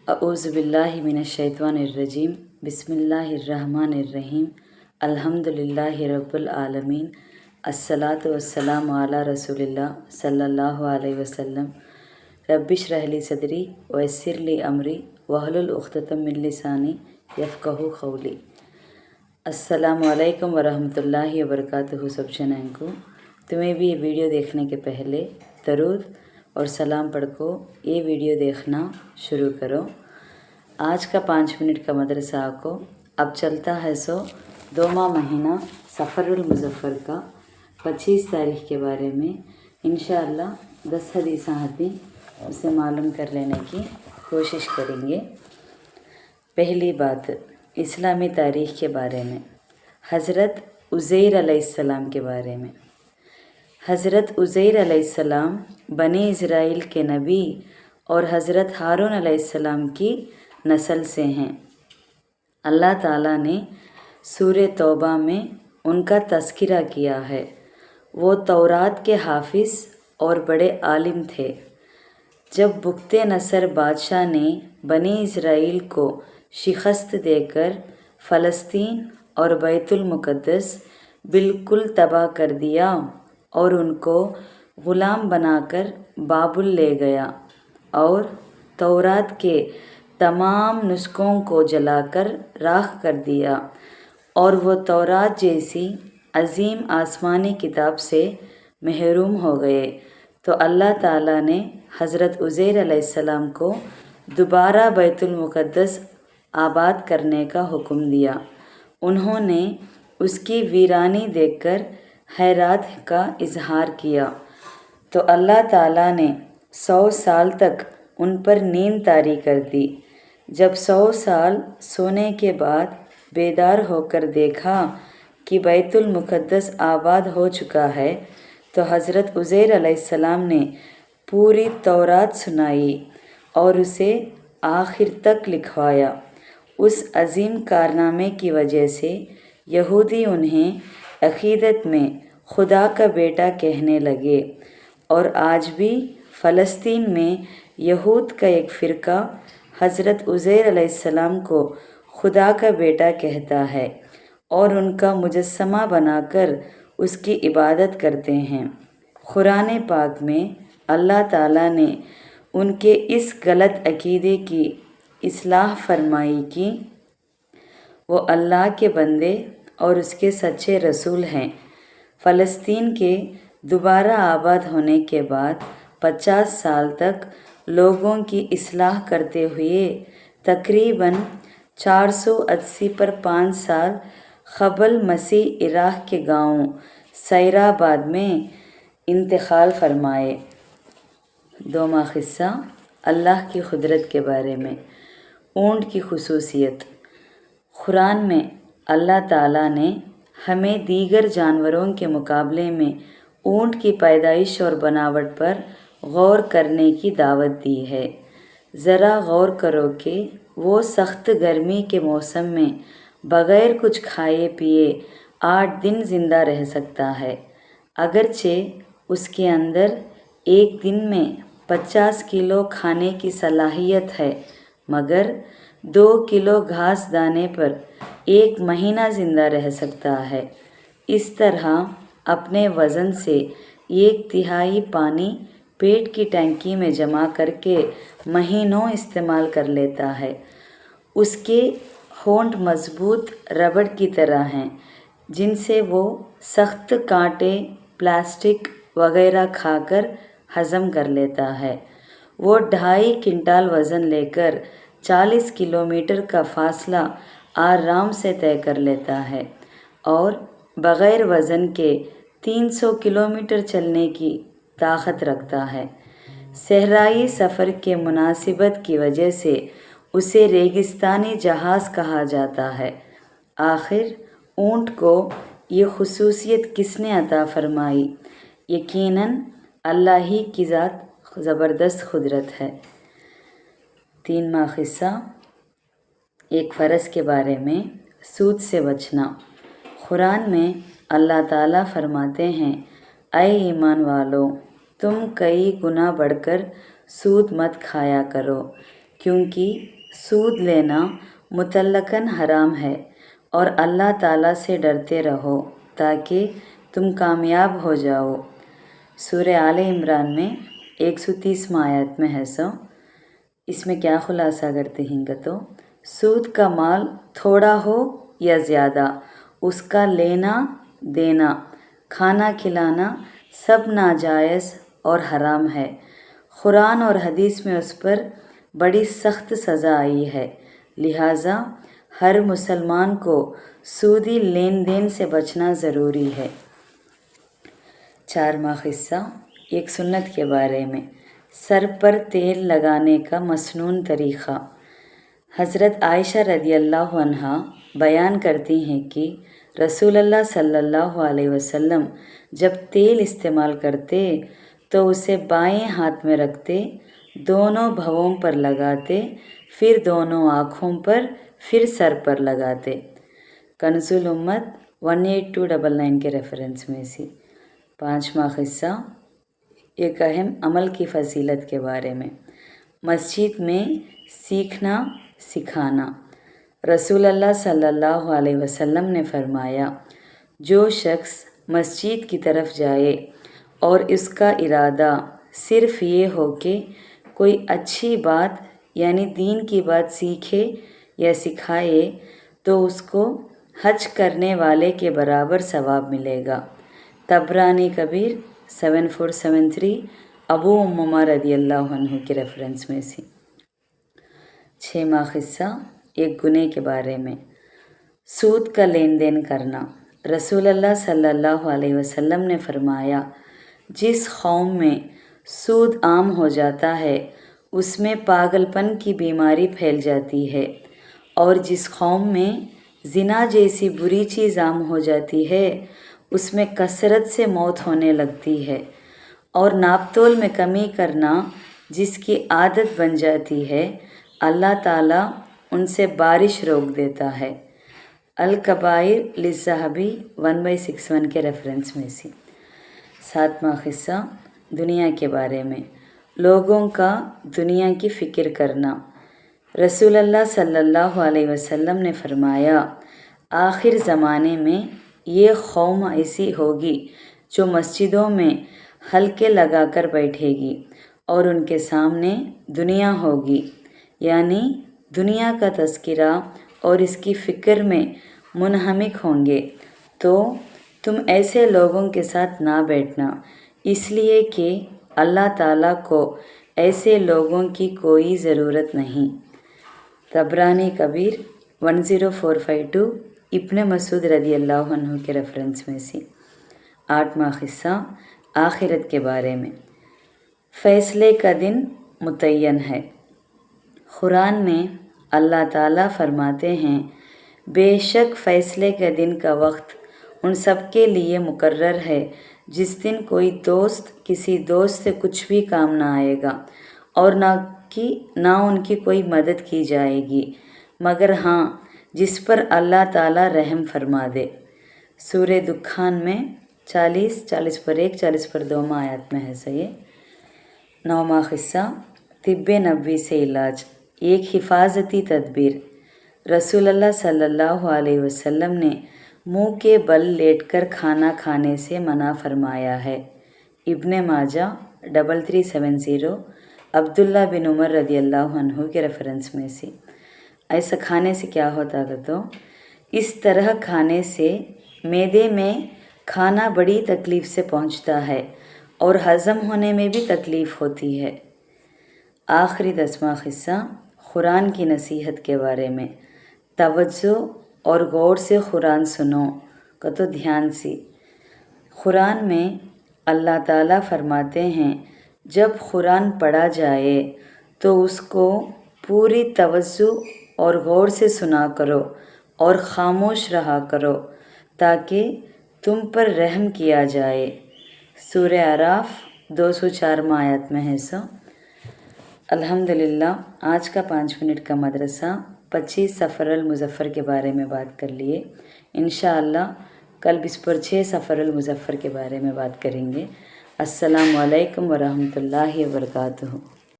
अऊज़ु बिल्लाहि मिनश्शैतानिर्रजीम बिस्मिल्लाहिर्रहमानिर्रहीम अल्हम्दुलिल्लाहि रब्बिल आलमीन अस्सलातु वस्सलामु अला रसूलिल्लाह सल्लल्लाहु अलैहि वसल्लम रब्बिश्रह ली सदरी वयस्सिर ली अमरी वहलुल उक़्दतम मिन लिसानी यफ़क़हू क़ौली। अस्सलामु अलैकुम वरहमतुल्लाहि वबरकातुहू। सब जनाओं को तुम्हें भी ये वीडियो देखने के पहले दरूद और सलाम पढ़ को ये वीडियो देखना शुरू करो। आज का 5 मिनट का मदरसा को अब चलता है सो 2वां महीना सफ़रुल मुज़फ़्फ़र का 25 तारीख़ के बारे में इंशाअल्लाह 10 हदीस हदी उसे मालूम कर लेने की कोशिश करेंगे। पहली बात इस्लामी तारीख़ के बारे में, हज़रत उज़ैर अलैहिस्सलाम के बारे में। हज़रत उज़ैर अलैहिस्सलाम बनी इज़राइल के नबी और हज़रत हारून अलैहिस्सलाम की नस्ल से हैं। अल्लाह ताला ने सूरह तौबा में उनका तज़किरा किया है। वो तौरात के हाफिज़ और बड़े आलिम थे। जब बुख्ते नसर बादशाह ने बनी इज़राइल को शिकस्त देकर फ़लस्तीन और बैतुल मुक़द्दस बिल्कुल तबाह कर दिया और उनको ग़ुलाम बनाकर बाबुल ले गया और तौरात के तमाम नुस्ख़ों को जलाकर राख कर दिया और वो तौरात जैसी अज़ीम आसमानी किताब से महरूम हो गए, तो अल्लाह ताला ने हज़रत उज़ैर अलैहिस्सलाम को दोबारा बैतुल मुक़द्दस आबाद करने का हुक्म दिया। उन्होंने उसकी वीरानी देखकर हैरत का इजहार किया, तो अल्लाह ताला ने 100 साल तक उन पर नींद तारी कर दी। जब 100 साल सोने के बाद बेदार होकर देखा कि बैतुल मुक़द्दस आबाद हो चुका है, तो हज़रत उज़ैर अलैहिस्सलाम ने पूरी तौरात सुनाई और उसे आखिर तक लिखवाया। उस अज़ीम कारनामे की वजह से यहूदी उन्हें अक़ीदत में खुदा का बेटा कहने लगे और आज भी फ़लस्तीन में यहूद का एक फ़िरका हज़रत उज़ैर अलैहिस्सलाम को खुदा का बेटा कहता है और उनका मुजस्समा बनाकर उसकी इबादत करते हैं। कुरान पाक में अल्लाह ताला ने उनके इस गलत अक़ीदे की इस्लाह फरमाई कि वो अल्लाह के बंदे और उसके सच्चे रसूल हैं। फ़लस्तीन के दोबारा आबाद होने के बाद 50 साल तक लोगों की इस्लाह करते हुए तकरीबन 480 पर 5 साल क़बल मसीह इराक़ के गाँव सैराबाद में इंतकाल फरमाए। 2वां क़िस्सा अल्लाह की कुदरत के बारे में। ऊँट की खुसूसियत। कुरान में अल्लाह ताला ने हमें दीगर जानवरों के मुकाबले में ऊँट की पैदाइश और बनावट पर गौर करने की दावत दी है। ज़रा गौर करो कि वो सख्त गर्मी के मौसम में बग़ैर कुछ खाए पिए 8 दिन ज़िंदा रह सकता है, अगरचे उसके अंदर एक दिन में 50 किलो खाने की सलाहियत है, मगर 2 किलो घास दाने पर 1 महीना ज़िंदा रह सकता है। इस तरह अपने वज़न से 1/3 पानी पेट की टंकी में जमा करके महीनों इस्तेमाल कर लेता है। उसके होंठ मज़बूत रबड़ की तरह हैं, जिनसे वो सख्त कांटे, प्लास्टिक वगैरह खाकर हज़म कर लेता है। वो 2.5 क्विंटल वज़न लेकर 40 किलोमीटर का फ़ासला आराम से तय कर लेता है और बग़ैर वज़न के 300 किलोमीटर चलने की ताकत रखता है। सहराई सफ़र के मुनासिबत की वजह से उसे रेगिस्तानी जहाज़ कहा जाता है। आखिर ऊँट को ये खुसूसियत किसने अता फ़रमाई? यकीनन अल्लाह ही की ज़ात ज़बरदस्त कुदरत है। 3वां क़िस्सा एक फ़र्ज़ के बारे में, सूद से बचना। कुरान में अल्लाह ताला फरमाते हैं, ऐ ईमान वालों, तुम कई गुना बढ़कर सूद मत खाया करो, کیونکہ سود لینا مطلقاً حرام ہے، اور اللہ تعالیٰ سے ڈرتے رہو تاکہ تم کامیاب ہو جاؤ۔ سورہ آل عمران میں 130 آیت میں ہے اس میں کیا خلاصہ کرتے ہیں کہ تو سود کا مال تھوڑا ہو یا زیادہ، اس کا لینا دینا، کھانا کھلانا سب ناجائز اور حرام ہے۔ قرآن اور حدیث میں اس پر بڑی سخت سزا آئی ہے، لہٰذا ہر مسلمان کو سودی لین دین سے بچنا ضروری ہے۔ 4واں قصہ ایک سنت کے بارے میں، سر پر تیل لگانے کا مسنون طریقہ۔ حضرت عائشہ رضی اللہ عنہا بیان کرتی ہیں کہ رسول اللہ صلی اللہ علیہ وسلم جب تیل استعمال کرتے تو اسے بائیں ہاتھ میں رکھتے، دونوں بھووں پر لگاتے، پھر دونوں آنکھوں پر، پھر سر پر لگاتے۔ کنز الامت 18299 کے ریفرنس میں سے۔ 5واں قصہ ایک اہم عمل کی فضیلت کے بارے میں، مسجد میں سیکھنا سکھانا۔ رسول اللہ صلی اللہ علیہ وسلم نے فرمایا، جو شخص مسجد کی طرف جائے اور اس کا ارادہ صرف یہ ہو کہ کوئی اچھی بات یعنی دین کی بات سیکھے یا سکھائے تو اس کو حج کرنے والے کے برابر ثواب ملے گا۔ طبرانی کبیر 7473 ابو امامہ رضی اللہ عنہ کے ریفرنس میں سے۔ 6واں قصہ ایک گناہ کے بارے میں، سود کا لین دین کرنا۔ رسول اللہ صلی اللہ علیہ وسلم نے فرمایا، جس قوم میں سود عام ہو جاتا ہے اس میں پاگل پن کی بیماری پھیل جاتی ہے، اور جس قوم میں زنا جیسی بری چیز عام ہو جاتی ہے اس میں کثرت سے موت ہونے لگتی ہے، اور ناپ تول میں کمی کرنا جس کی عادت بن جاتی ہے اللہ تعالیٰ ان سے بارش روک دیتا ہے۔ الکبائر للذہبی 1/61 کے ریفرنس میں سے۔ 7واں قصہ دنیا کے بارے میں، لوگوں کا دنیا کی فکر کرنا۔ رسول اللہ صلی اللہ علیہ وسلم نے فرمایا، آخر زمانے میں یہ قوم ایسی ہوگی جو مسجدوں میں حلقے لگا کر بیٹھے گی اور ان کے سامنے دنیا ہوگی، یعنی دنیا کا تذکرہ اور اس کی فکر میں منہمک ہوں گے، تو تم ایسے لوگوں کے ساتھ نہ بیٹھنا، اس لیے کہ اللہ تعالیٰ کو ایسے لوگوں کی کوئی ضرورت نہیں۔ طبرانی کبیر 10452 ابن مسعود رضی اللہ عنہ کے ریفرنس میں سے۔ 8واں قصہ آخرت کے بارے میں، فیصلے کا دن متعین ہے۔ قرآن میں اللہ تعالیٰ فرماتے ہیں، بے شک فیصلے کے دن کا وقت ان سب کے لیے مقرر ہے جس دن کوئی دوست کسی دوست سے کچھ بھی کام نہ آئے گا، اور نہ ان کی کوئی مدد کی جائے گی، مگر ہاں جس پر اللہ تعالیٰ رحم فرما دے۔ سورہ دخان میں 40:1 40:2 آیات میں ہے یہ۔ 9واں قصہ طب نبوی سے علاج، ایک حفاظتی تدبیر۔ رسول اللہ صلی اللہ علیہ وسلم نے منہ کے بل لیٹ کر کھانا کھانے سے منع فرمایا ہے۔ ابن ماجہ 3370 عبداللہ بن عمر رضی اللہ عنہ کے ریفرنس میں سے۔ ایسا کھانے سے کیا ہوتا ہے تو اس طرح کھانے سے معدے میں کھانا بڑی تکلیف سے پہنچتا ہے اور ہضم ہونے میں بھی تکلیف ہوتی ہے۔ آخری 10واں قصہ قرآن کی نصیحت کے بارے میں، توجہ اور غور سے قرآن سنو کا تو دھیان سے۔ قرآن میں اللہ تعالیٰ فرماتے ہیں، جب قرآن پڑھا جائے تو اس کو پوری توجہ اور غور سے سنا کرو اور خاموش رہا کرو تاکہ تم پر رحم کیا جائے۔ سورہ اعراف 204 آیت میں ہے الحمدللہ آج کا 5 منٹ کا مدرسہ 25 سفر المظفر کے بارے میں بات کر لیے۔ انشاءاللہ کل 6 سفر المظفر کے بارے میں بات کریں گے۔ السلام علیکم ورحمۃ اللہ وبرکاتہ۔